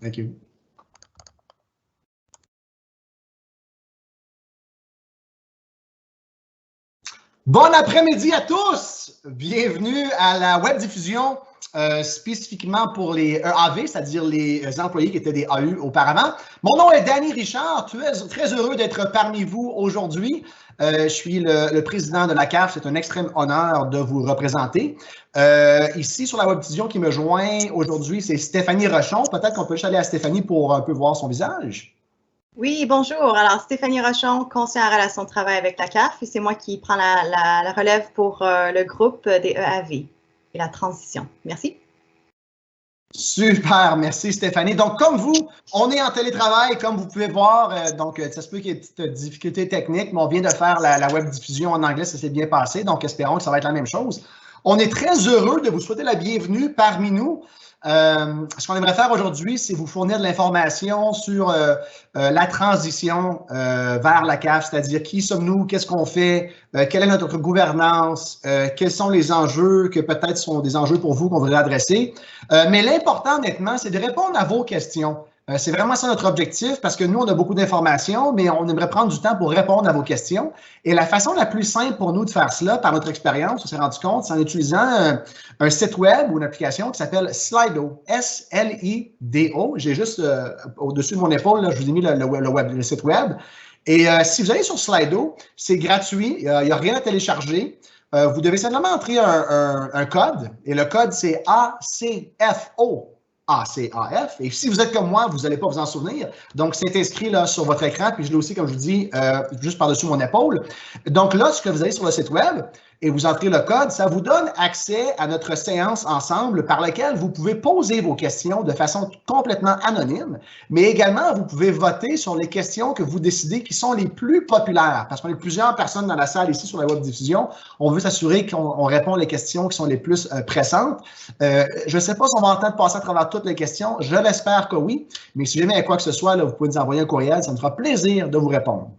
Thank you. Bon après-midi à tous! Bienvenue à la web diffusion spécifiquement pour les EAV, c'est-à-dire les employés qui étaient des AU auparavant. Mon nom est Danny Richard, très heureux d'être parmi vous aujourd'hui. Je suis le président de la CAF, c'est un extrême honneur de vous représenter. Ici, sur la web diffusion qui me joint aujourd'hui, c'est Stéphanie Rochon. Peut-être qu'on peut juste aller à Stéphanie pour un peu voir son visage. Oui, bonjour. Alors, Stéphanie Rochon, conseillère en relations de travail avec la CAF, et c'est moi qui prends la relève pour le groupe des EAV et la transition. Merci. Super, merci Stéphanie. Donc, comme vous, on est en télétravail, comme vous pouvez voir. Donc, ça se peut qu'il y ait des petites difficultés techniques, mais on vient de faire la web diffusion en anglais, ça s'est bien passé. Donc, espérons que ça va être la même chose. On est très heureux de vous souhaiter la bienvenue parmi nous. Ce qu'on aimerait faire aujourd'hui, c'est vous fournir de l'information sur la transition vers la CAF, c'est-à-dire qui sommes-nous, qu'est-ce qu'on fait, quelle est notre gouvernance, quels sont les enjeux que peut-être sont des enjeux pour vous qu'on voudrait adresser. Mais l'important, honnêtement, c'est de répondre à vos questions. C'est vraiment ça notre objectif parce que nous, on a beaucoup d'informations, mais on aimerait prendre du temps pour répondre à vos questions. Et la façon la plus simple pour nous de faire cela, par notre expérience, on s'est rendu compte, c'est en utilisant un site web ou une application qui s'appelle Slido, S-L-I-D-O. J'ai juste au-dessus de mon épaule, là, je vous ai mis le site web. Et si vous allez sur Slido, c'est gratuit, il n'y a rien à télécharger. Vous devez simplement entrer un code, et le code, c'est ACFO. ACAF. Et si vous êtes comme moi, vous n'allez pas vous en souvenir. Donc, c'est inscrit là sur votre écran, puis je l'ai aussi, comme je vous dis, juste par-dessus mon épaule. Donc là, ce que vous allez sur le site web et vous entrez le code, ça vous donne accès à notre séance ensemble par laquelle vous pouvez poser vos questions de façon complètement anonyme, mais également, vous pouvez voter sur les questions que vous décidez qui sont les plus populaires. Parce qu'on est plusieurs personnes dans la salle ici sur la web diffusion. On veut s'assurer qu'on répond les questions qui sont les plus pressantes. Je ne sais pas si on va entendre passer à travers toutes les questions. Je l'espère que oui. Mais si jamais il y a quoi que ce soit, là, vous pouvez nous envoyer un courriel. Ça me fera plaisir de vous répondre.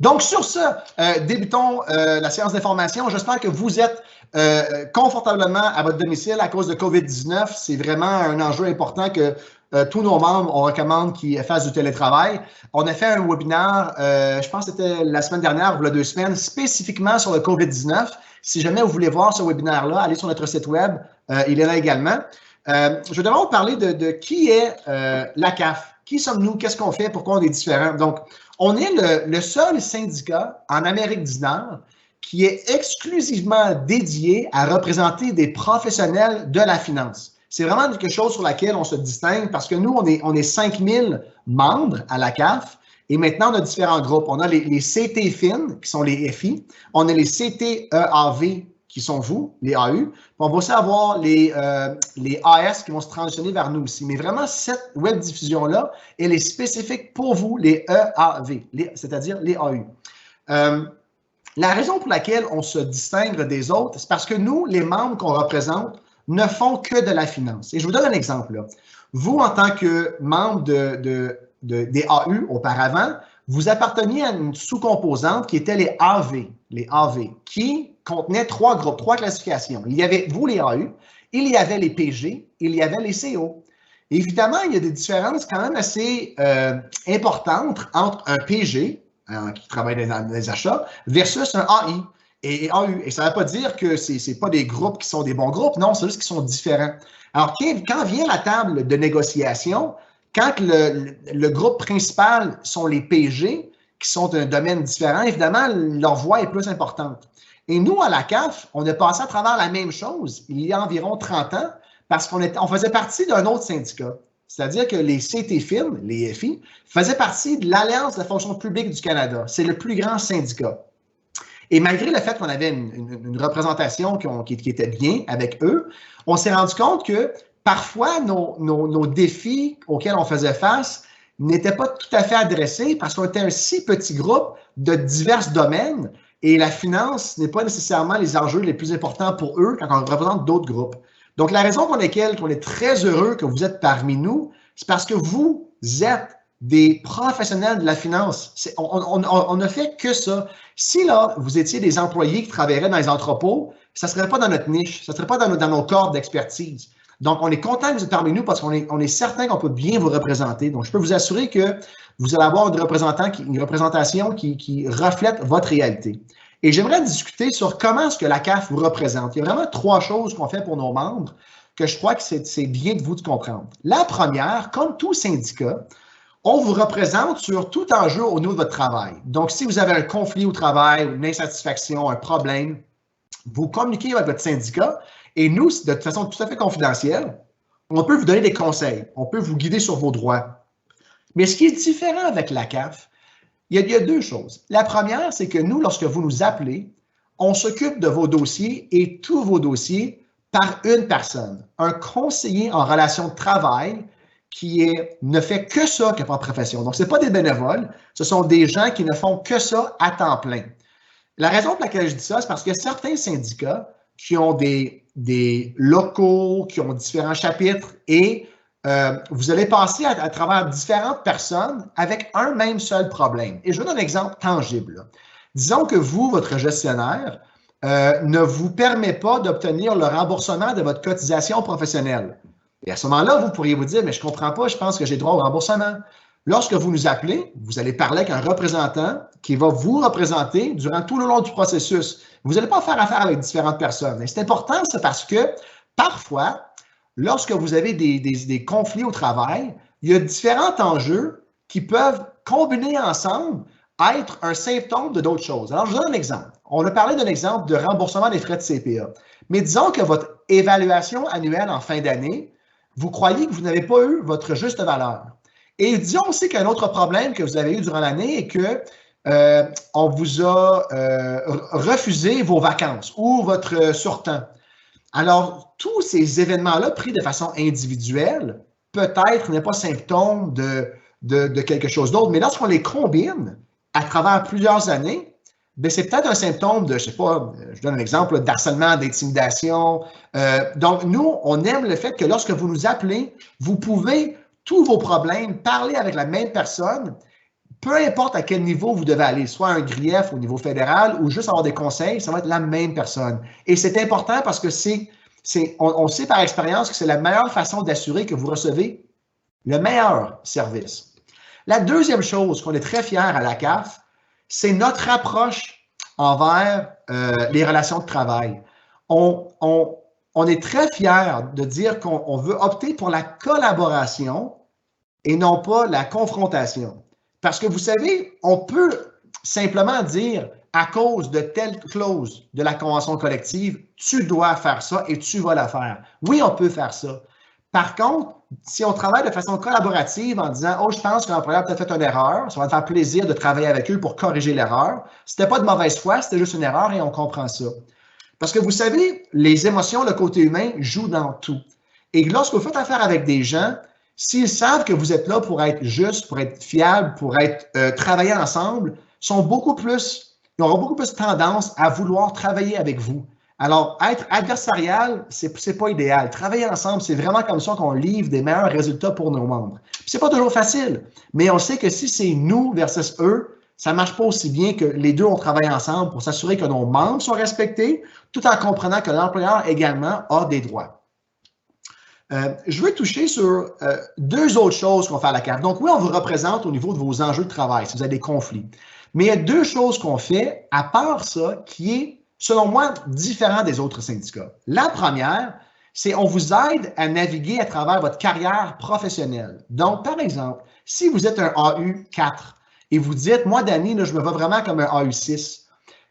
Donc, sur ce, débutons la séance d'information. J'espère que vous êtes confortablement à votre domicile à cause de COVID-19. C'est vraiment un enjeu important que tous nos membres, on recommande qu'ils fassent du télétravail. On a fait un webinaire, je pense que c'était la semaine dernière ou il y a 2 semaines, spécifiquement sur le COVID-19. Si jamais vous voulez voir ce webinaire-là, allez sur notre site web. Il est là également. Je vais d'abord vous parler de qui est la CAF. Qui sommes-nous? Qu'est-ce qu'on fait? Pourquoi on est différent? Donc, on est le seul syndicat en Amérique du Nord qui est exclusivement dédié à représenter des professionnels de la finance. C'est vraiment quelque chose sur laquelle on se distingue parce que nous, on est 5000 membres à la CAF et maintenant, on a différents groupes. On a les CT-FIN, qui sont les FI. On a les CT-EAV, qui sont vous, les AU. Puis on va aussi avoir les AS qui vont se transitionner vers nous aussi. Mais vraiment, cette web diffusion-là, elle est spécifique pour vous, les EAV, c'est-à-dire les AU. La raison pour laquelle on se distingue des autres, c'est parce que nous, les membres qu'on représente, ne font que de la finance. Et je vous donne un exemple. Là. Vous, en tant que membre des AU auparavant, vous apparteniez à une sous-composante qui était les AV, qui contenaient 3 groupes, 3 classifications. Il y avait, vous, les AU, il y avait les PG, il y avait les CO. Et évidemment, il y a des différences quand même assez importantes entre un PG, qui travaille dans les achats, versus un AI et AU. Et ça ne veut pas dire que ce n'est pas des groupes qui sont des bons groupes, non, c'est juste qu'ils sont différents. Alors, quand vient la table de négociation, quand le groupe principal sont les PG, qui sont un domaine différent, évidemment, leur voix est plus importante. Et nous, à la CAF, on est passé à travers la même chose il y a environ 30 ans parce qu'on faisait partie d'un autre syndicat. C'est-à-dire que les CT-FIN, les FI, faisaient partie de l'Alliance de la fonction publique du Canada. C'est le plus grand syndicat. Et malgré le fait qu'on avait une représentation qui était bien avec eux, on s'est rendu compte que parfois, nos défis auxquels on faisait face n'étaient pas tout à fait adressés parce qu'on était un si petit groupe de divers domaines et la finance n'est pas nécessairement les enjeux les plus importants pour eux quand on représente d'autres groupes. Donc, la raison pour laquelle on est très heureux que vous êtes parmi nous, c'est parce que vous êtes des professionnels de la finance. On ne fait que ça. Si là, vous étiez des employés qui travailleraient dans les entrepôts, ça ne serait pas dans notre niche, ça ne serait pas dans nos cordes d'expertise. Donc, on est content que vous êtes parmi nous parce qu'on est certain qu'on peut bien vous représenter. Donc, je peux vous assurer que vous allez avoir une représentation qui reflète votre réalité. Et j'aimerais discuter sur comment est-ce que la CAF vous représente. Il y a vraiment 3 choses qu'on fait pour nos membres que je crois que c'est bien de vous de comprendre. La première, comme tout syndicat, on vous représente sur tout enjeu au niveau de votre travail. Donc, si vous avez un conflit au travail, une insatisfaction, un problème, vous communiquez avec votre syndicat et nous, de façon tout à fait confidentielle, on peut vous donner des conseils, on peut vous guider sur vos droits. Mais ce qui est différent avec la CAF, il y a 2 choses. La première, c'est que nous, lorsque vous nous appelez, on s'occupe de vos dossiers et tous vos dossiers par une personne, un conseiller en relation de travail qui ne fait que ça qui n'a pas de profession. Donc, ce n'est pas des bénévoles, ce sont des gens qui ne font que ça à temps plein. La raison pour laquelle je dis ça, c'est parce que certains syndicats qui ont des locaux, qui ont différents chapitres et vous allez passer à travers différentes personnes avec un même seul problème. Et je vais donner un exemple tangible. Là. Disons que vous, votre gestionnaire, ne vous permet pas d'obtenir le remboursement de votre cotisation professionnelle. Et à ce moment-là, vous pourriez vous dire, mais je ne comprends pas, je pense que j'ai droit au remboursement. Lorsque vous nous appelez, vous allez parler avec un représentant qui va vous représenter durant tout le long du processus. Vous n'allez pas faire affaire avec différentes personnes. Et c'est important, c'est parce que parfois, lorsque vous avez des conflits au travail, il y a différents enjeux qui peuvent combiner ensemble être un symptôme de d'autres choses. Alors, je vous donne un exemple. On a parlé d'un exemple de remboursement des frais de CPA. Mais disons que votre évaluation annuelle en fin d'année, vous croyez que vous n'avez pas eu votre juste valeur. Et disons aussi qu'il y a un autre problème que vous avez eu durant l'année et que on vous a refusé vos vacances ou votre surtemps. Alors, tous ces événements-là pris de façon individuelle, peut-être n'est pas symptôme de quelque chose d'autre, mais lorsqu'on les combine à travers plusieurs années, ben c'est peut-être un symptôme de, je ne sais pas, je donne un exemple, d'harcèlement, d'intimidation. Donc, nous, on aime le fait que lorsque vous nous appelez, vous pouvez, tous vos problèmes, parler avec la même personne, peu importe à quel niveau vous devez aller, soit un grief au niveau fédéral ou juste avoir des conseils, ça va être la même personne. Et c'est important parce que on sait par expérience que c'est la meilleure façon d'assurer que vous recevez le meilleur service. La deuxième chose qu'on est très fiers à la CAF, c'est notre approche envers les relations de travail. On est très fiers de dire qu'on veut opter pour la collaboration et non pas la confrontation. Parce que vous savez, on peut simplement dire à cause de telle clause de la convention collective, tu dois faire ça et tu vas la faire. Oui, on peut faire ça. Par contre, si on travaille de façon collaborative en disant « Oh, je pense que l'employeur a peut-être fait une erreur, ça va me faire plaisir de travailler avec eux pour corriger l'erreur. » C'était pas de mauvaise foi, c'était juste une erreur et on comprend ça. Parce que vous savez, les émotions, le côté humain jouent dans tout. Et lorsque vous faites affaire avec des gens, s'ils savent que vous êtes là pour être juste, pour être fiable, pour être travailler ensemble, ils auront beaucoup plus tendance à vouloir travailler avec vous. Alors, être adversarial, c'est pas idéal. Travailler ensemble, c'est vraiment comme ça qu'on livre des meilleurs résultats pour nos membres. C'est pas toujours facile, mais on sait que si c'est nous versus eux, ça marche pas aussi bien que les deux, on travaille ensemble pour s'assurer que nos membres sont respectés, tout en comprenant que l'employeur également a des droits. Je veux toucher sur 2 autres choses qu'on fait à la CAF. Donc oui, on vous représente au niveau de vos enjeux de travail, si vous avez des conflits. Mais il y a 2 choses qu'on fait, à part ça, qui est, selon moi, différent des autres syndicats. La première, c'est on vous aide à naviguer à travers votre carrière professionnelle. Donc, par exemple, si vous êtes un AU4 et vous dites, moi, Danny, là, je me vois vraiment comme un AU6,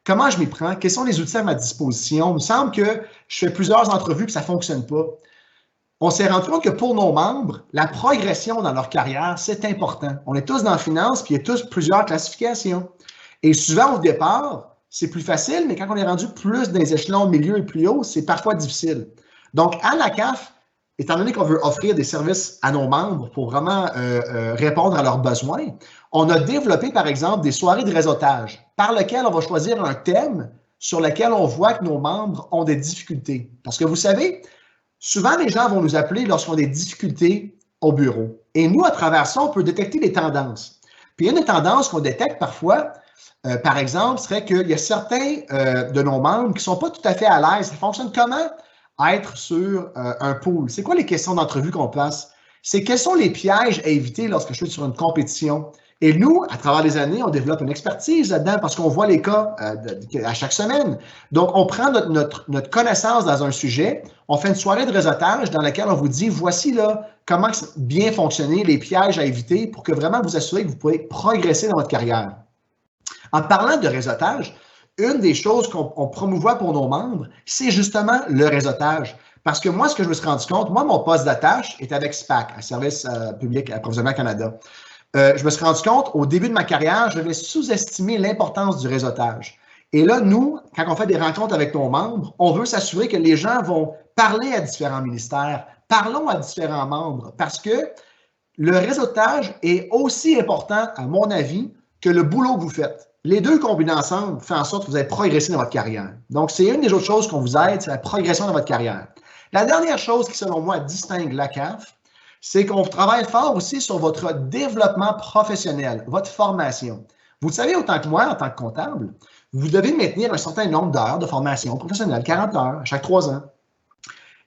comment je m'y prends? Quels sont les outils à ma disposition? Il me semble que je fais plusieurs entrevues et que ça ne fonctionne pas. On s'est rendu compte que pour nos membres, la progression dans leur carrière, c'est important. On est tous dans la finance, puis il y a tous plusieurs classifications. Et souvent, au départ, c'est plus facile, mais quand on est rendu plus dans les échelons milieu et plus haut, c'est parfois difficile. Donc, à la CAF, étant donné qu'on veut offrir des services à nos membres pour vraiment répondre à leurs besoins, on a développé, par exemple, des soirées de réseautage par lesquelles on va choisir un thème sur lequel on voit que nos membres ont des difficultés. Parce que vous savez, souvent, les gens vont nous appeler lorsqu'ils ont des difficultés au bureau. Et nous, à travers ça, on peut détecter les tendances. Puis, une des tendances qu'on détecte parfois, par exemple, serait qu'il y a certains de nos membres qui ne sont pas tout à fait à l'aise. Ça fonctionne comment? être sur un pool. C'est quoi les questions d'entrevue qu'on passe? C'est quels sont les pièges à éviter lorsque je suis sur une compétition? Et nous, à travers les années, on développe une expertise là-dedans parce qu'on voit les cas à chaque semaine. Donc, on prend notre connaissance dans un sujet, on fait une soirée de réseautage dans laquelle on vous dit, voici là comment bien fonctionner, les pièges à éviter pour que vraiment vous assurez que vous pouvez progresser dans votre carrière. En parlant de réseautage, une des choses qu'on promouvoit pour nos membres, c'est justement le réseautage. Parce que moi, ce que je me suis rendu compte, moi, mon poste d'attache est avec SPAC, à Service public approvisionnement Canada. Je me suis rendu compte, au début de ma carrière, je vais sous-estimer l'importance du réseautage. Et là, nous, quand on fait des rencontres avec nos membres, on veut s'assurer que les gens vont parler à différents ministères, parlons à différents membres, parce que le réseautage est aussi important, à mon avis, que le boulot que vous faites. Les deux combinés ensemble font en sorte que vous allez progresser dans votre carrière. Donc, c'est une des autres choses qu'on vous aide, c'est la progression dans votre carrière. La dernière chose qui, selon moi, distingue la CAF, c'est qu'on travaille fort aussi sur votre développement professionnel, votre formation. Vous le savez autant que moi, en tant que comptable, vous devez maintenir un certain nombre d'heures de formation professionnelle, 40 heures à chaque 3 ans.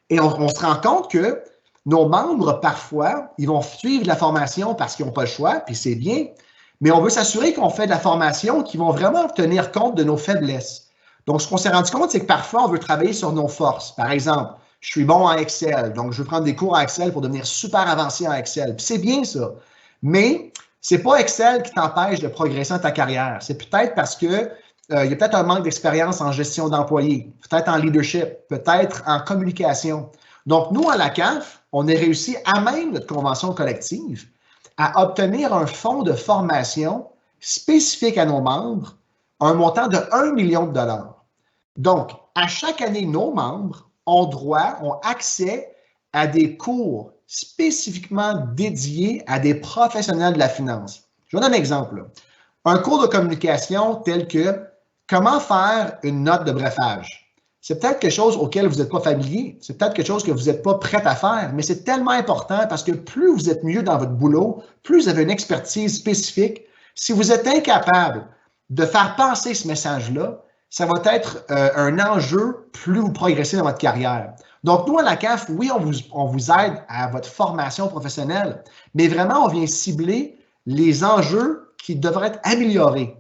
Et on se rend compte que nos membres, parfois, ils vont suivre la formation parce qu'ils n'ont pas le choix, puis c'est bien, mais on veut s'assurer qu'on fait de la formation qui vont vraiment tenir compte de nos faiblesses. Donc, ce qu'on s'est rendu compte, c'est que parfois, on veut travailler sur nos forces. Par exemple, je suis bon en Excel, donc je veux prendre des cours en Excel pour devenir super avancé en Excel. Puis c'est bien ça. Mais c'est pas Excel qui t'empêche de progresser dans ta carrière. C'est peut-être parce que il y a peut-être un manque d'expérience en gestion d'employés, peut-être en leadership, peut-être en communication. Donc, nous, à la CAF, on a réussi, à même notre convention collective, à obtenir un fonds de formation spécifique à nos membres, un montant de 1 million de dollars. Donc, à chaque année, nos membres ont accès à des cours spécifiquement dédiés à des professionnels de la finance. Je vous donne un exemple. Un cours de communication tel que comment faire une note de brefage. C'est peut-être quelque chose auquel vous n'êtes pas familier, c'est peut-être quelque chose que vous n'êtes pas prêt à faire, mais c'est tellement important parce que plus vous êtes mieux dans votre boulot, plus vous avez une expertise spécifique. Si vous êtes incapable de faire passer ce message-là, ça va être un enjeu plus vous progressez dans votre carrière. Donc, nous, à la CAF, oui, on vous aide à votre formation professionnelle, mais vraiment, on vient cibler les enjeux qui devraient être améliorés.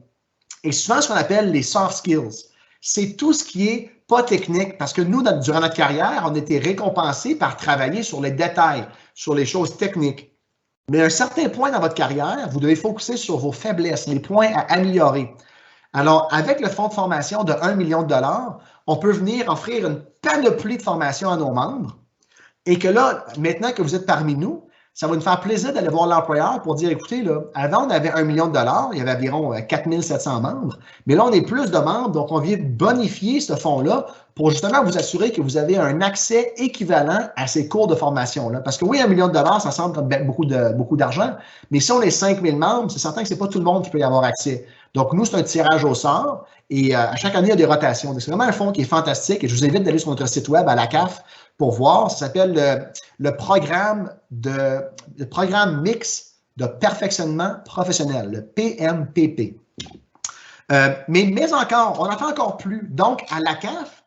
Et souvent, ce qu'on appelle les soft skills, c'est tout ce qui est pas technique, parce que nous, durant notre carrière, on a été récompensés par travailler sur les détails, sur les choses techniques. Mais à un certain point dans votre carrière, vous devez focuser sur vos faiblesses, les points à améliorer. Alors, avec le fonds de formation de 1 million de dollars, on peut venir offrir une panoplie de formations à nos membres et que là, maintenant que vous êtes parmi nous, ça va nous faire plaisir d'aller voir l'employeur pour dire, écoutez, là, avant, on avait 1 million de dollars, il y avait environ 4 700 membres, mais là, on est plus de membres, donc on vient bonifier ce fonds-là pour justement vous assurer que vous avez un accès équivalent à ces cours de formation-là. Parce que oui, 1 million de dollars, ça semble comme beaucoup d'argent, mais si on est 5 000 membres, c'est certain que ce n'est pas tout le monde qui peut y avoir accès. Donc, nous, c'est un tirage au sort et à chaque année, il y a des rotations. C'est vraiment un fonds qui est fantastique et je vous invite d'aller sur notre site web à la CAF pour voir. Ça s'appelle le programme mix de perfectionnement professionnel, le PMPP. Mais encore, on en fait encore plus. Donc, à la CAF,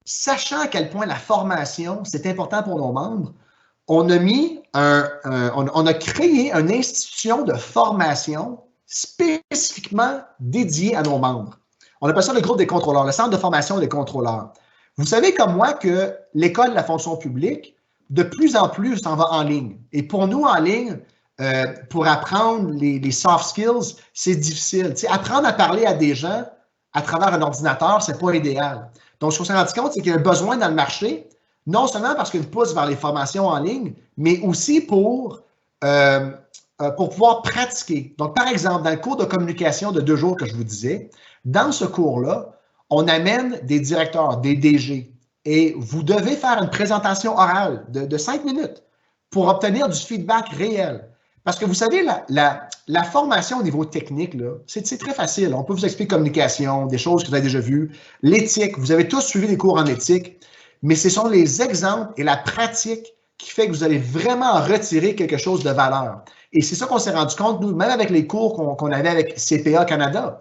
sachant à quel point la formation, c'est important pour nos membres, on a créé une institution de formation spécifiquement dédiée à nos membres. On appelle ça le groupe des contrôleurs, le centre de formation des contrôleurs. Vous savez comme moi que l'école de la fonction publique, de plus en plus, s'en va en ligne. Et pour nous, en ligne, pour apprendre les soft skills, c'est difficile. T'sais, apprendre à parler à des gens à travers un ordinateur, c'est pas idéal. Donc, ce qu'on s'est rendu compte, c'est qu'il y a un besoin dans le marché, non seulement parce qu'il pousse vers les formations en ligne, mais aussi pour pouvoir pratiquer. Donc, par exemple, dans le cours de communication de 2 jours que je vous disais, dans ce cours-là, on amène des directeurs, des DG, et vous devez faire une présentation orale de 5 minutes pour obtenir du feedback réel. Parce que vous savez, la formation au niveau technique, c'est très facile. On peut vous expliquer communication, des choses que vous avez déjà vues, l'éthique, vous avez tous suivi des cours en éthique, mais ce sont les exemples et la pratique qui fait que vous allez vraiment retirer quelque chose de valeur. Et c'est ça qu'on s'est rendu compte, nous, même avec les cours qu'on avait avec CPA Canada,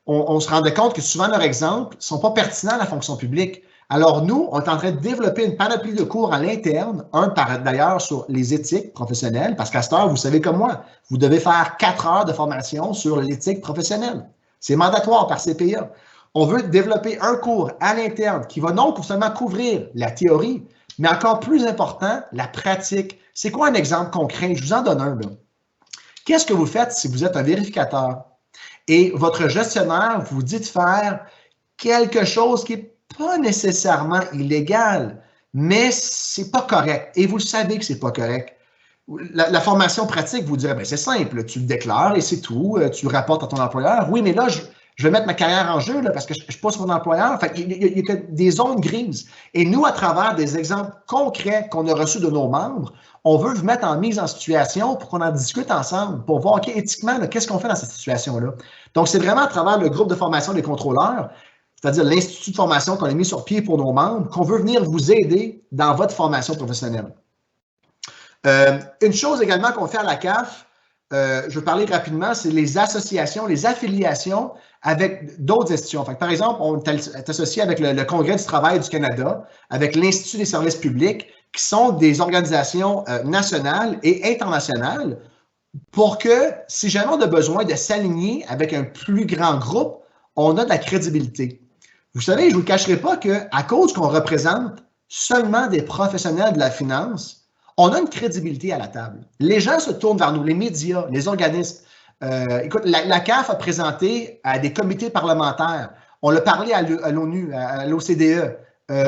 on se rendait compte que souvent leurs exemples ne sont pas pertinents à la fonction publique. Alors, nous, on est en train de développer une panoplie de cours à l'interne, un d'ailleurs sur les éthiques professionnelles, parce qu'à cette heure, vous savez comme moi, vous devez faire 4 heures de formation sur l'éthique professionnelle. C'est mandatoire par CPA. On veut développer un cours à l'interne qui va non seulement couvrir la théorie, mais encore plus important, la pratique. C'est quoi un exemple concret? Je vous en donne un. Qu'est-ce que vous faites si vous êtes un vérificateur et votre gestionnaire vous dit de faire quelque chose qui n'est pas nécessairement illégal, mais c'est pas correct. Et vous le savez que c'est pas correct. La formation pratique vous dirait, ben c'est simple, tu le déclares et c'est tout, tu rapportes à ton employeur. Oui, mais là, je vais mettre ma carrière en jeu là, parce que je ne suis pas son employeur. Fait il y a des zones grises. Et nous, à travers des exemples concrets qu'on a reçus de nos membres, on veut vous mettre en mise en situation pour qu'on en discute ensemble, pour voir, OK, éthiquement, qu'est-ce qu'on fait dans cette situation-là? Donc, c'est vraiment à travers le groupe de formation des contrôleurs, c'est-à-dire l'Institut de formation qu'on a mis sur pied pour nos membres, qu'on veut venir vous aider dans votre formation professionnelle. Une chose également qu'on fait à la CAF, je vais parler rapidement, c'est les associations, les affiliations avec d'autres institutions. Fait que, par exemple, on est associé avec le Congrès du travail du Canada, avec l'Institut des services publics, qui sont des organisations nationales et internationales pour que, si jamais on a besoin de s'aligner avec un plus grand groupe, on a de la crédibilité. Vous savez, je ne vous le cacherai pas qu'à cause qu'on représente seulement des professionnels de la finance, on a une crédibilité à la table. Les gens se tournent vers nous, les médias, les organismes. Écoute, la CAF a présenté à des comités parlementaires. On l'a parlé à l'ONU, à l'OCDE.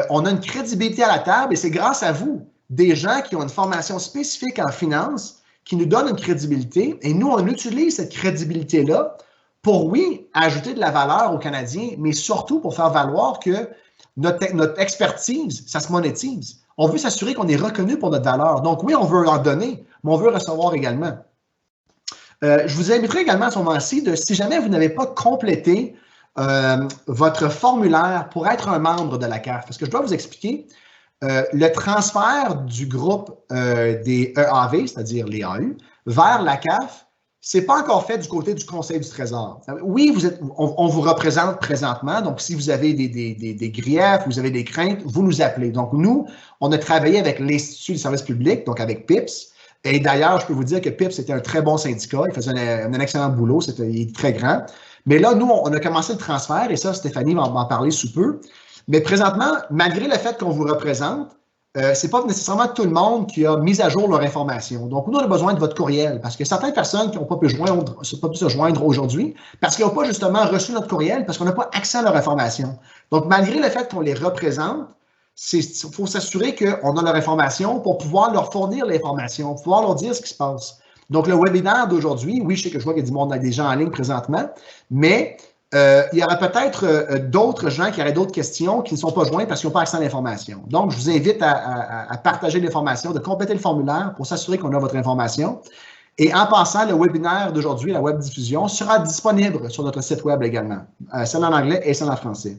On a une crédibilité à la table et c'est grâce à vous, des gens qui ont une formation spécifique en finance, qui nous donnent une crédibilité. Et nous, on utilise cette crédibilité-là pour, oui, ajouter de la valeur aux Canadiens, mais surtout pour faire valoir que notre expertise, ça se monétise. On veut s'assurer qu'on est reconnu pour notre valeur. Donc, oui, on veut en donner, mais on veut recevoir également. Je vous inviterai également à ce moment-ci, si jamais vous n'avez pas complété votre formulaire pour être un membre de la CAF, parce que je dois vous expliquer, le transfert du groupe des EAV, c'est-à-dire les AU, vers la CAF, ce n'est pas encore fait du côté du Conseil du Trésor. Oui, on vous représente présentement, donc si vous avez des griefs, vous avez des craintes, vous nous appelez. Donc nous, on a travaillé avec l'Institut des services publics, donc avec PIPS, et d'ailleurs, je peux vous dire que PIPS était un très bon syndicat, il faisait un excellent boulot, il est très grand. Mais là, nous, on a commencé le transfert, et ça, Stéphanie va en parler sous peu. Mais présentement, malgré le fait qu'on vous représente, ce n'est pas nécessairement tout le monde qui a mis à jour leur information. Donc, nous, on a besoin de votre courriel parce que certaines personnes qui n'ont pas pu se joindre aujourd'hui parce qu'ils n'ont pas justement reçu notre courriel parce qu'on n'a pas accès à leur information. Donc, malgré le fait qu'on les représente, il faut s'assurer qu'on a leur information pour pouvoir leur fournir l'information, pouvoir leur dire ce qui se passe. Donc, le webinaire d'aujourd'hui, oui, je sais que je vois qu'il y a du monde, des gens en ligne présentement, mais il y aura peut-être d'autres gens qui auraient d'autres questions qui ne sont pas joints parce qu'ils n'ont pas accès à l'information. Donc, je vous invite à partager l'information, de compléter le formulaire pour s'assurer qu'on a votre information. Et en passant, le webinaire d'aujourd'hui, la web diffusion, sera disponible sur notre site web également, celle en anglais et celle en français.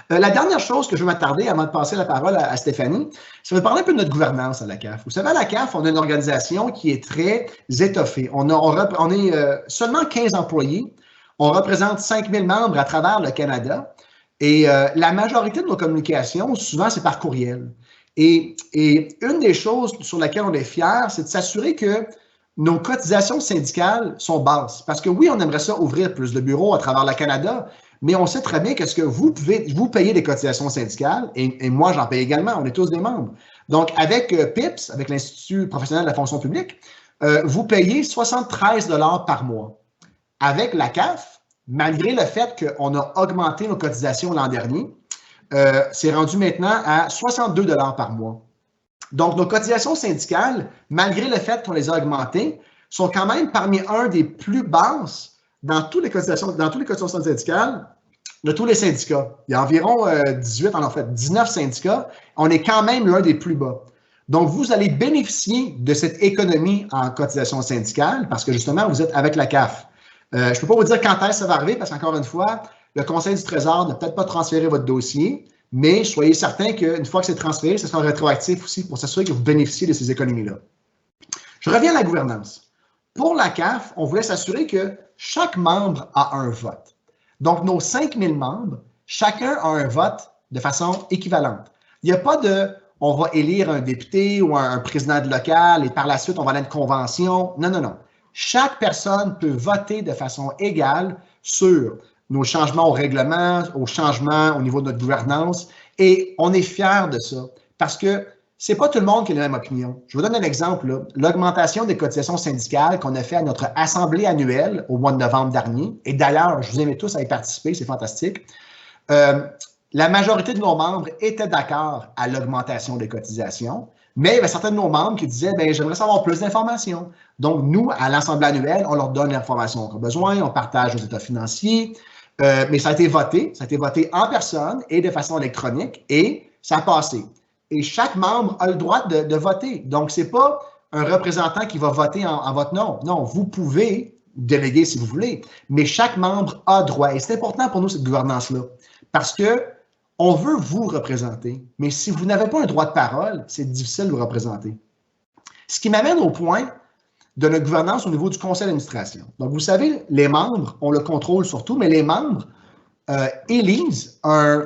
La dernière chose que je veux m'attarder avant de passer la parole à Stéphanie, c'est de parler un peu de notre gouvernance à la CAF. Vous savez, à la CAF, on a une organisation qui est très étoffée. On est seulement 15 employés. On représente 5000 membres à travers le Canada et la majorité de nos communications, souvent, c'est par courriel. Et une des choses sur laquelle on est fiers, c'est de s'assurer que nos cotisations syndicales sont basses. Parce que oui, on aimerait ça ouvrir plus de bureaux à travers le Canada, mais on sait très bien que ce que vous payez des cotisations syndicales, et moi, j'en paye également, on est tous des membres. Donc, avec PIPS, avec l'Institut professionnel de la fonction publique, vous payez 73 $ par mois. Avec la CAF, malgré le fait qu'on a augmenté nos cotisations l'an dernier, c'est rendu maintenant à 62 $ par mois. Donc, nos cotisations syndicales, malgré le fait qu'on les a augmentées, sont quand même parmi un des plus basses dans toutes les cotisations syndicales de tous les syndicats. Il y a environ 19 syndicats. On est quand même l'un des plus bas. Donc, vous allez bénéficier de cette économie en cotisation syndicale parce que justement, vous êtes avec la CAF. Je ne peux pas vous dire quand est-ce que ça va arriver parce qu'encore une fois, le Conseil du Trésor n'a peut-être pas transféré votre dossier, mais soyez certains qu'une fois que c'est transféré, ce sera rétroactif aussi pour s'assurer que vous bénéficiez de ces économies-là. Je reviens à la gouvernance. Pour la CAF, on voulait s'assurer que chaque membre a un vote. Donc, nos 5000 membres, chacun a un vote de façon équivalente. Il n'y a pas de « on va élire un député ou un président de local et par la suite, on va aller à une convention ». Non, non, non. Chaque personne peut voter de façon égale sur nos changements au règlement, aux changements au niveau de notre gouvernance, et on est fiers de ça parce que c'est pas tout le monde qui a la même opinion. Je vous donne un exemple. L'augmentation des cotisations syndicales qu'on a fait à notre assemblée annuelle au mois de novembre dernier, et d'ailleurs, je vous invite tous à y participer, c'est fantastique. La majorité de nos membres étaient d'accord à l'augmentation des cotisations, mais il y avait certains de nos membres qui disaient « j'aimerais savoir plus d'informations ». Donc, nous, à l'Assemblée annuelle, on leur donne l'information qu'on a besoin, on partage nos états financiers, mais ça a été voté en personne et de façon électronique, et ça a passé. Et chaque membre a le droit de voter. Donc, ce n'est pas un représentant qui va voter en votre nom. Non, vous pouvez déléguer si vous voulez, mais chaque membre a droit. Et c'est important pour nous, cette gouvernance-là, parce que on veut vous représenter, mais si vous n'avez pas un droit de parole, c'est difficile de vous représenter. Ce qui m'amène au point de notre gouvernance au niveau du conseil d'administration. Donc, vous savez, les membres, on le contrôle surtout, mais les membres élisent un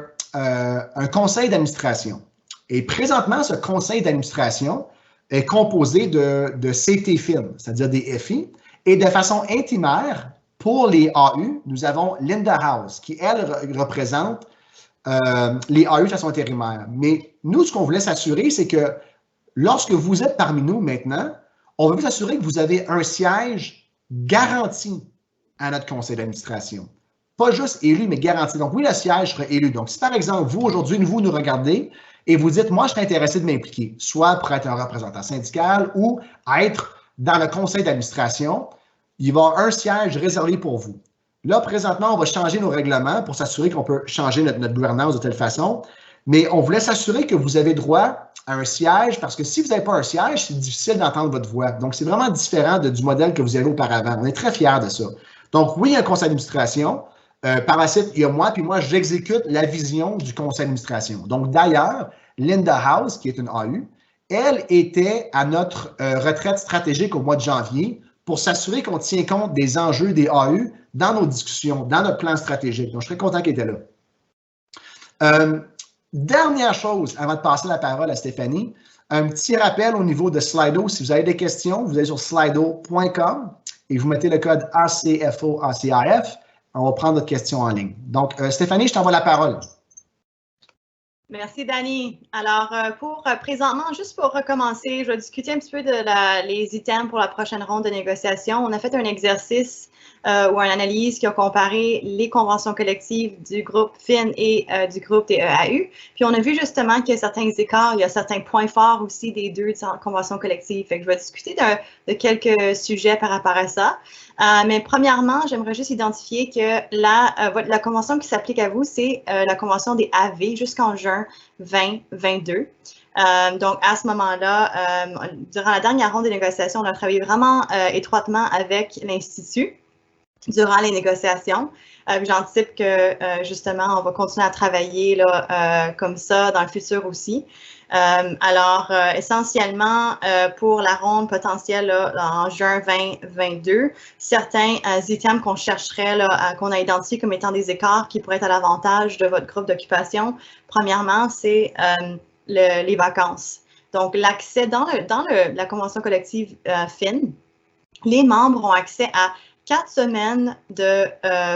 conseil d'administration. Et présentement, ce conseil d'administration est composé de CT-FIN, c'est-à-dire des FI, et de façon intimaire, pour les AU, nous avons Linda House, qui, elle, représente les AU de façon intérimaire. Mais nous, ce qu'on voulait s'assurer, c'est que lorsque vous êtes parmi nous maintenant, on veut s'assurer que vous avez un siège garanti à notre conseil d'administration. Pas juste élu, mais garanti. Donc, oui, le siège sera élu. Donc, si par exemple, vous, aujourd'hui, vous nous regardez et vous dites, moi, je serais intéressé de m'impliquer, soit pour être un représentant syndical ou être dans le conseil d'administration, il va y avoir un siège réservé pour vous. Là, présentement, on va changer nos règlements pour s'assurer qu'on peut changer notre gouvernance de telle façon, mais on voulait s'assurer que vous avez droit à un siège, parce que si vous n'avez pas un siège, c'est difficile d'entendre votre voix. Donc, c'est vraiment différent du modèle que vous avez auparavant. On est très fiers de ça. Donc, oui, il y a un conseil d'administration. Par la suite, il y a moi, puis moi, j'exécute la vision du conseil d'administration. Donc, d'ailleurs, Linda House, qui est une AU, elle était à notre retraite stratégique au mois de janvier pour s'assurer qu'on tient compte des enjeux des AU dans nos discussions, dans notre plan stratégique. Donc, je serais content qu'elle était là. Dernière chose, avant de passer la parole à Stéphanie, un petit rappel au niveau de Slido. Si vous avez des questions, vous allez sur slido.com et vous mettez le code ACFO-ACRF. On va prendre votre question en ligne. Donc, Stéphanie, je t'envoie la parole. Merci, Dani. Alors, présentement, juste pour recommencer, je vais discuter un petit peu de les items pour la prochaine ronde de négociation. On a fait un exercice ou une analyse qui a comparé les conventions collectives du groupe FIN et du groupe des EAU. Puis, on a vu justement qu'il y a certains écarts, il y a certains points forts aussi des deux conventions collectives. Fait que je vais discuter de quelques sujets par rapport à ça. Mais premièrement, j'aimerais juste identifier que la convention qui s'applique à vous, c'est la convention des AV jusqu'en juin 2022. Donc, à ce moment-là, durant la dernière ronde de négociations, on a travaillé vraiment étroitement avec l'Institut durant les négociations. J'anticipe que, justement, on va continuer à travailler là, comme ça dans le futur aussi. Alors, essentiellement, pour la ronde potentielle là, en juin 2022, certains items qu'on chercherait, qu'on a identifiés comme étant des écarts qui pourraient être à l'avantage de votre groupe d'occupation, premièrement, c'est les vacances. Donc, l'accès dans la convention collective FIN, les membres ont accès à 4 semaines de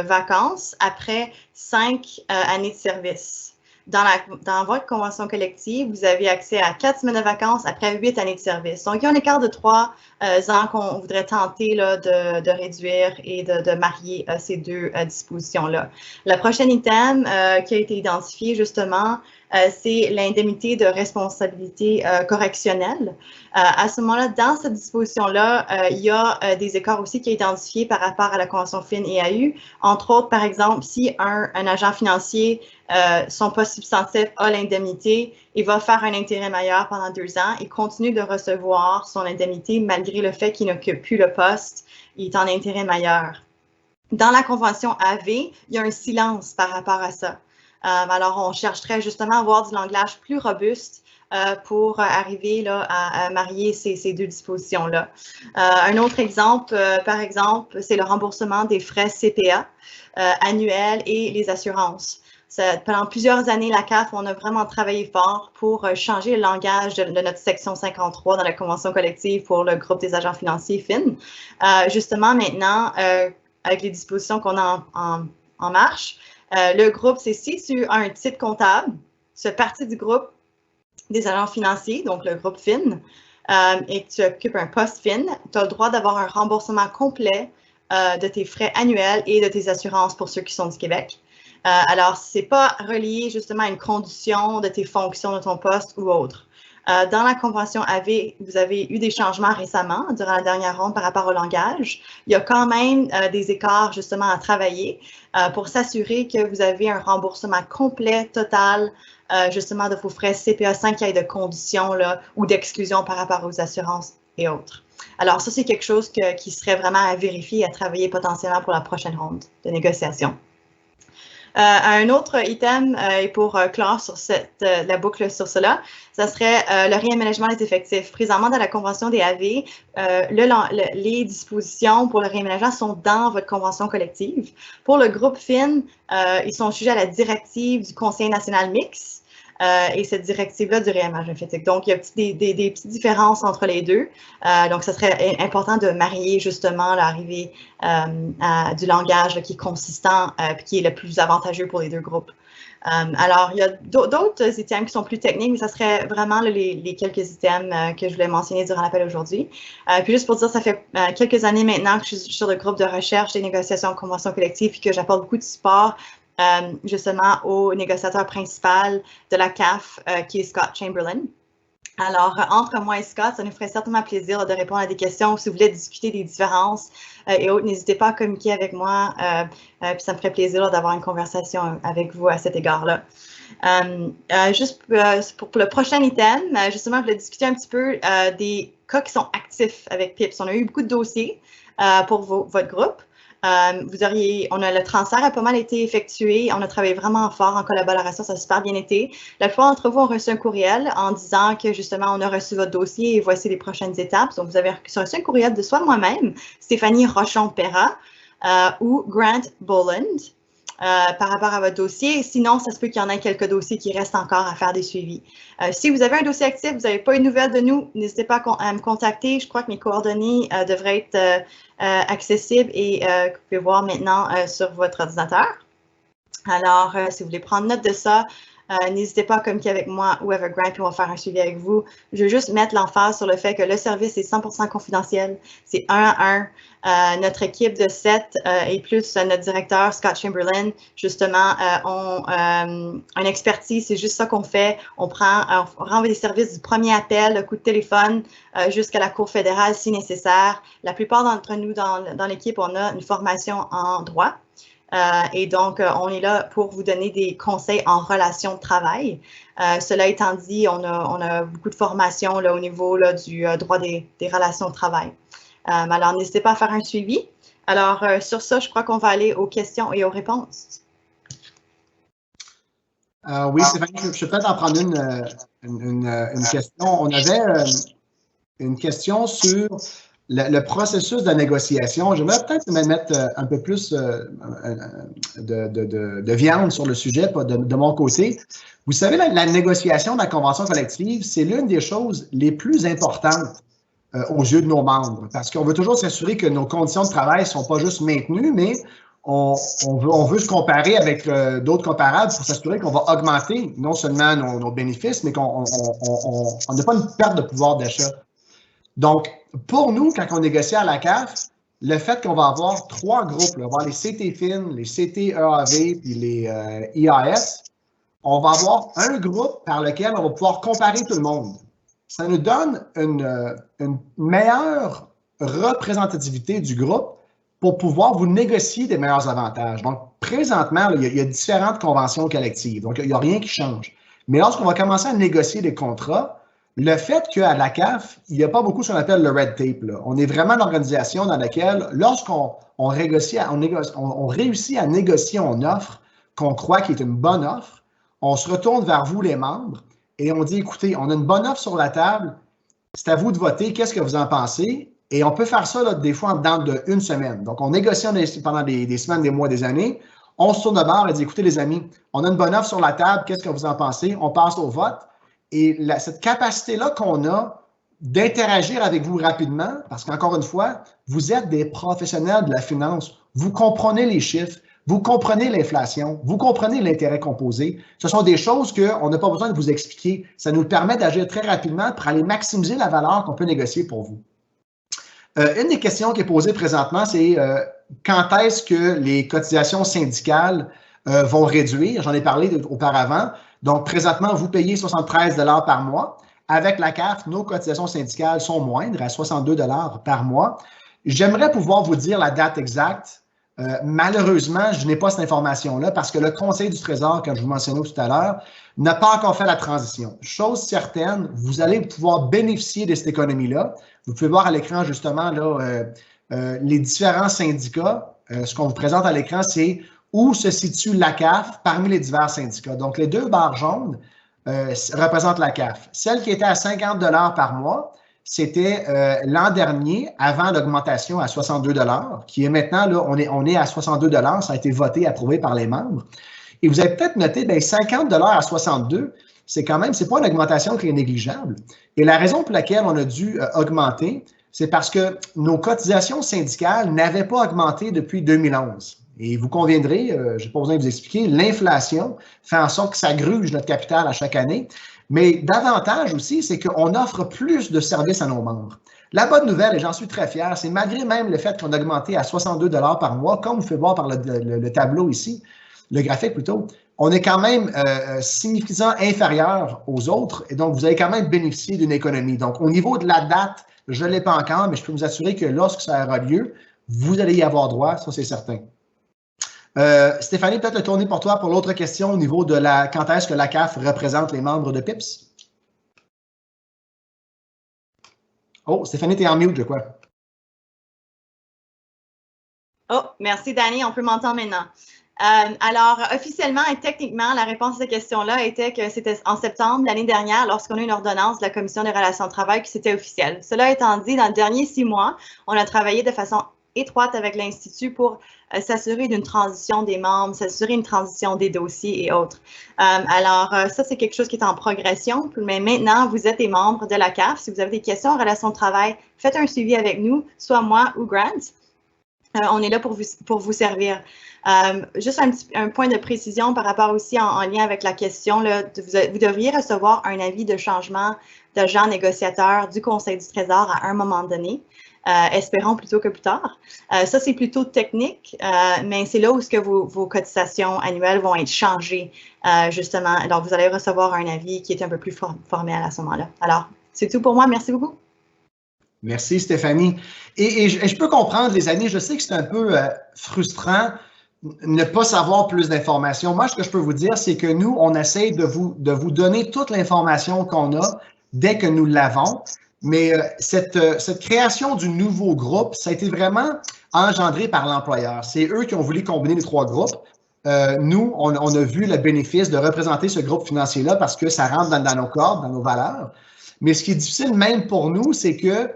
vacances après 5 années de service. Dans votre convention collective, vous avez accès à 4 semaines de vacances après 8 années de service. Donc, il y a un écart de 3 ans qu'on voudrait tenter là, de réduire et de marier ces deux dispositions-là. Le prochain item qui a été identifié, justement, c'est l'indemnité de responsabilité correctionnelle. À ce moment-là, dans cette disposition-là, il y a des écarts aussi qui sont identifiés par rapport à la convention FIN et AU. Entre autres, par exemple, si un agent financier, son poste substantif a l'indemnité, il va faire un intérim ailleurs pendant 2 ans et continue de recevoir son indemnité malgré le fait qu'il n'occupe plus le poste, il est en intérim ailleurs. Dans la convention AV, il y a un silence par rapport à ça. Alors, on chercherait justement à avoir du langage plus robuste pour arriver là, à marier ces deux dispositions-là. Un autre exemple, par exemple, c'est le remboursement des frais CPA annuels et les assurances. pendant plusieurs années, la CAF, on a vraiment travaillé fort pour changer le langage de notre section 53 dans la convention collective pour le groupe des agents financiers FIN. Justement, maintenant, avec les dispositions qu'on a en marche, le groupe, c'est si tu as un titre comptable, tu fais partie du groupe des agents financiers, donc le groupe FIN, et que tu occupes un poste FIN, tu as le droit d'avoir un remboursement complet de tes frais annuels et de tes assurances pour ceux qui sont du Québec. Alors, ce n'est pas relié justement à une condition de tes fonctions de ton poste ou autre. Dans la convention AV, vous avez eu des changements récemment durant la dernière ronde par rapport au langage. Il y a quand même des écarts justement à travailler pour s'assurer que vous avez un remboursement complet, total, justement de vos frais CPA sans qu'il y ait de conditions là, ou d'exclusion par rapport aux assurances et autres. Alors ça, c'est quelque chose qui serait vraiment à vérifier et à travailler potentiellement pour la prochaine ronde de négociation. Un autre item, et pour clore sur la boucle sur cela, ça serait le réaménagement des effectifs. Présentement, dans la convention des AV, les dispositions pour le réaménagement sont dans votre convention collective. Pour le groupe FIN, ils sont sujets à la directive du Conseil national mixte. Et cette directive-là du réaménagement effectif. Donc, il y a des petites différences entre les deux. Donc, ce serait important de marier justement l'arrivée du langage là, qui est consistant et qui est le plus avantageux pour les deux groupes. Alors, il y a d'autres items qui sont plus techniques, mais ça serait vraiment là, les quelques items que je voulais mentionner durant l'appel aujourd'hui. Puis juste pour dire, ça fait quelques années maintenant que je suis sur le groupe de recherche des négociations en convention collective et que j'apporte beaucoup de support justement au négociateur principal de la CAF, qui est Scott Chamberlain. Alors, entre moi et Scott, ça nous ferait certainement plaisir de répondre à des questions. Si vous voulez discuter des différences et autres, n'hésitez pas à communiquer avec moi. Puis ça me ferait plaisir d'avoir une conversation avec vous à cet égard-là. Juste pour le prochain item, justement, je voulais discuter un petit peu des cas qui sont actifs avec PIPS. On a eu beaucoup de dossiers pour votre groupe. Le transfert a pas mal été effectué. On a travaillé vraiment fort en collaboration, ça a super bien été. La plupart d'entre vous ont reçu un courriel en disant que justement, on a reçu votre dossier et voici les prochaines étapes. Donc, vous avez reçu un courriel de soit moi-même, Stéphanie Rochon-Perra ou Grant Boland par rapport à votre dossier. Sinon, ça se peut qu'il y en ait quelques dossiers qui restent encore à faire des suivis. Si vous avez un dossier actif, vous n'avez pas une nouvelle de nous, n'hésitez pas à me contacter. Je crois que mes coordonnées devraient être accessibles et que vous pouvez voir maintenant sur votre ordinateur. Alors, si vous voulez prendre note de ça, n'hésitez pas à communiquer avec moi ou avec Grant, puis on va faire un suivi avec vous. Je veux juste mettre l'emphase sur le fait que le service est 100% confidentiel. C'est 1 à 1. Notre équipe de 7 et plus notre directeur, Scott Chamberlain, justement, ont une expertise. C'est juste ça qu'on fait. On renvoie des services du premier appel, le coup de téléphone, jusqu'à la Cour fédérale si nécessaire. La plupart d'entre nous dans l'équipe, on a une formation en droit. Et donc, on est là pour vous donner des conseils en relation de travail. Cela étant dit, on a beaucoup de formations là, au niveau là, du droit des relations de travail. Alors, n'hésitez pas à faire un suivi. Alors, sur ça, je crois qu'on va aller aux questions et aux réponses. Oui, Stéphanie, je vais peut-être en prendre une question. On avait une question sur le processus de négociation. J'aimerais peut-être mettre un peu plus de viande sur le sujet de mon côté. Vous savez, la négociation de la convention collective, c'est l'une des choses les plus importantes aux yeux de nos membres, parce qu'on veut toujours s'assurer que nos conditions de travail ne sont pas juste maintenues, mais on veut se comparer avec d'autres comparables pour s'assurer qu'on va augmenter non seulement nos bénéfices, mais qu'on n'a pas une perte de pouvoir d'achat. Donc, pour nous, quand on négocie à la CAF, le fait qu'on va avoir 3 groupes, là, on va avoir les CT-FIN, les CT-EAV puis les IAS, on va avoir un groupe par lequel on va pouvoir comparer tout le monde. Ça nous donne une meilleure représentativité du groupe pour pouvoir vous négocier des meilleurs avantages. Donc, présentement, là, il y a différentes conventions collectives, donc il n'y a rien qui change. Mais lorsqu'on va commencer à négocier des contrats, le fait qu'à la CAF, il n'y a pas beaucoup ce qu'on appelle le red tape. Là. On est vraiment une organisation dans laquelle, lorsqu'on réussit à négocier une offre qu'on croit qui est une bonne offre, on se retourne vers vous, les membres, et on dit, écoutez, on a une bonne offre sur la table, c'est à vous de voter, qu'est-ce que vous en pensez? Et on peut faire ça là, des fois en dedans d'une semaine. Donc, on négocie pendant des semaines, des mois, des années. On se tourne de bord et dit, écoutez les amis, on a une bonne offre sur la table, qu'est-ce que vous en pensez? On passe au vote. Et cette capacité-là qu'on a d'interagir avec vous rapidement, parce qu'encore une fois, vous êtes des professionnels de la finance, vous comprenez les chiffres, vous comprenez l'inflation, vous comprenez l'intérêt composé. Ce sont des choses qu'on n'a pas besoin de vous expliquer. Ça nous permet d'agir très rapidement pour aller maximiser la valeur qu'on peut négocier pour vous. Une des questions qui est posée présentement, c'est quand est-ce que les cotisations syndicales vont réduire? J'en ai parlé auparavant. Donc, présentement, vous payez 73 $ par mois. Avec la CAF, nos cotisations syndicales sont moindres, à 62 $ par mois. J'aimerais pouvoir vous dire la date exacte. Malheureusement, je n'ai pas cette information-là parce que le Conseil du Trésor, comme je vous mentionnais tout à l'heure, n'a pas encore fait la transition. Chose certaine, vous allez pouvoir bénéficier de cette économie-là. Vous pouvez voir à l'écran justement là, les différents syndicats. Ce qu'on vous présente à l'écran, c'est où se situe la CAF parmi les divers syndicats. Donc, les 2 barres jaunes représentent la CAF. Celle qui était à 50 $ par mois, c'était l'an dernier, avant l'augmentation à 62 $, qui est maintenant, là, on est à 62 $, ça a été voté, approuvé par les membres. Et vous avez peut-être noté, bien, 50 $ à 62, c'est quand même, c'est pas une augmentation qui est négligeable. Et la raison pour laquelle on a dû augmenter, c'est parce que nos cotisations syndicales n'avaient pas augmenté depuis 2011. Et vous conviendrez, je n'ai pas besoin de vous expliquer, l'inflation fait en sorte que ça gruge notre capital à chaque année. Mais davantage aussi, c'est qu'on offre plus de services à nos membres. La bonne nouvelle, et j'en suis très fier, c'est malgré même le fait qu'on a augmenté à 62 $ par mois, comme vous pouvez voir par le tableau ici, le graphique plutôt, on est quand même significativement inférieur aux autres et donc vous allez quand même bénéficier d'une économie. Donc, au niveau de la date, je ne l'ai pas encore, mais je peux vous assurer que lorsque ça aura lieu, vous allez y avoir droit, ça c'est certain. Stéphanie, peut-être le tourner pour toi pour l'autre question au niveau de quand est-ce que la CAF représente les membres de PIPS? Oh, Stéphanie, tu es en mute, je crois. Oh, merci, Danny. On peut m'entendre maintenant. Alors, officiellement et techniquement, la réponse à cette question-là était que c'était en septembre l'année dernière, lorsqu'on a eu une ordonnance de la Commission des relations de travail, que c'était officiel. Cela étant dit, dans les derniers 6 mois, on a travaillé de façon étroite avec l'Institut pour s'assurer d'une transition des membres, s'assurer une transition des dossiers et autres. Alors, ça, c'est quelque chose qui est en progression, mais maintenant, vous êtes des membres de la CAF. Si vous avez des questions en relation de travail, faites un suivi avec nous, soit moi ou Grant. On est là pour vous servir. Juste un point de précision par rapport aussi en lien avec la question, là, vous devriez recevoir un avis de changement d'agent négociateur du Conseil du Trésor à un moment donné. Espérons plutôt que plus tard. Ça, c'est plutôt technique, mais c'est là où vos cotisations annuelles vont être changées, justement. Donc, vous allez recevoir un avis qui est un peu plus formel à ce moment-là. Alors, c'est tout pour moi. Merci beaucoup. Merci, Stéphanie. Et je peux comprendre, les amis, je sais que c'est un peu frustrant ne pas savoir plus d'informations. Moi, ce que je peux vous dire, c'est que nous, on essaie de vous donner toute l'information qu'on a dès que nous l'avons. Mais cette création du nouveau groupe, ça a été vraiment engendré par l'employeur. C'est eux qui ont voulu combiner les 3 groupes. Nous, on a vu le bénéfice de représenter ce groupe financier-là parce que ça rentre dans nos cordes, dans nos valeurs. Mais ce qui est difficile même pour nous, c'est qu'il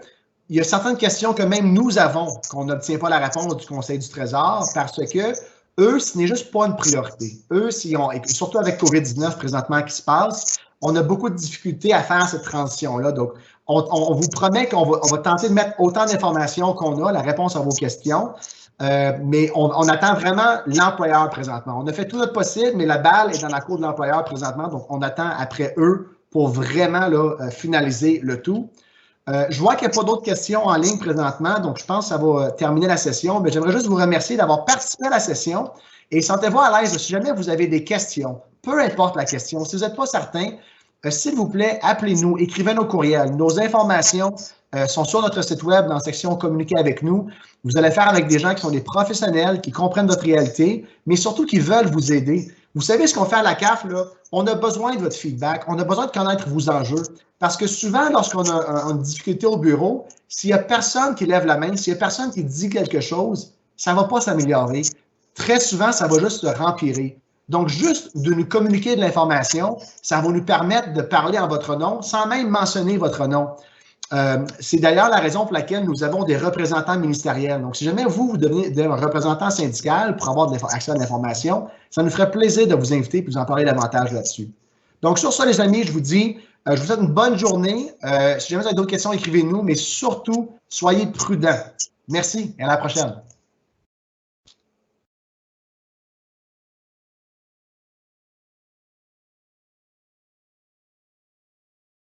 y a certaines questions que même nous avons, qu'on n'obtient pas la réponse du Conseil du Trésor parce que eux, ce n'est juste pas une priorité. Eux, surtout avec COVID-19 présentement qui se passe, on a beaucoup de difficultés à faire cette transition-là. Donc, on vous promet qu'on va tenter de mettre autant d'informations qu'on a, la réponse à vos questions, mais on attend vraiment l'employeur présentement. On a fait tout notre possible, mais la balle est dans la cour de l'employeur présentement, donc on attend après eux pour vraiment là, finaliser le tout. Je vois qu'il n'y a pas d'autres questions en ligne présentement, donc je pense que ça va terminer la session, mais j'aimerais juste vous remercier d'avoir participé à la session et sentez-vous à l'aise si jamais vous avez des questions, peu importe la question, si vous n'êtes pas certain, s'il vous plaît, appelez-nous, écrivez nos courriels. Nos informations sont sur notre site web dans la section « Communiquer avec nous ». Vous allez faire avec des gens qui sont des professionnels, qui comprennent votre réalité, mais surtout qui veulent vous aider. Vous savez ce qu'on fait à la CAF, là? On a besoin de votre feedback, on a besoin de connaître vos enjeux. Parce que souvent, lorsqu'on a une difficulté au bureau, s'il n'y a personne qui lève la main, s'il n'y a personne qui dit quelque chose, ça ne va pas s'améliorer. Très souvent, ça va juste se rempirer. Donc, juste de nous communiquer de l'information, ça va nous permettre de parler en votre nom sans même mentionner votre nom. C'est d'ailleurs la raison pour laquelle nous avons des représentants ministériels. Donc, si jamais vous devenez un représentant syndical pour avoir accès à l'information, ça nous ferait plaisir de vous inviter et vous en parler davantage là-dessus. Donc, sur ça, les amis, je vous dis, je vous souhaite une bonne journée. Si jamais vous avez d'autres questions, écrivez-nous, mais surtout, soyez prudents. Merci et à la prochaine.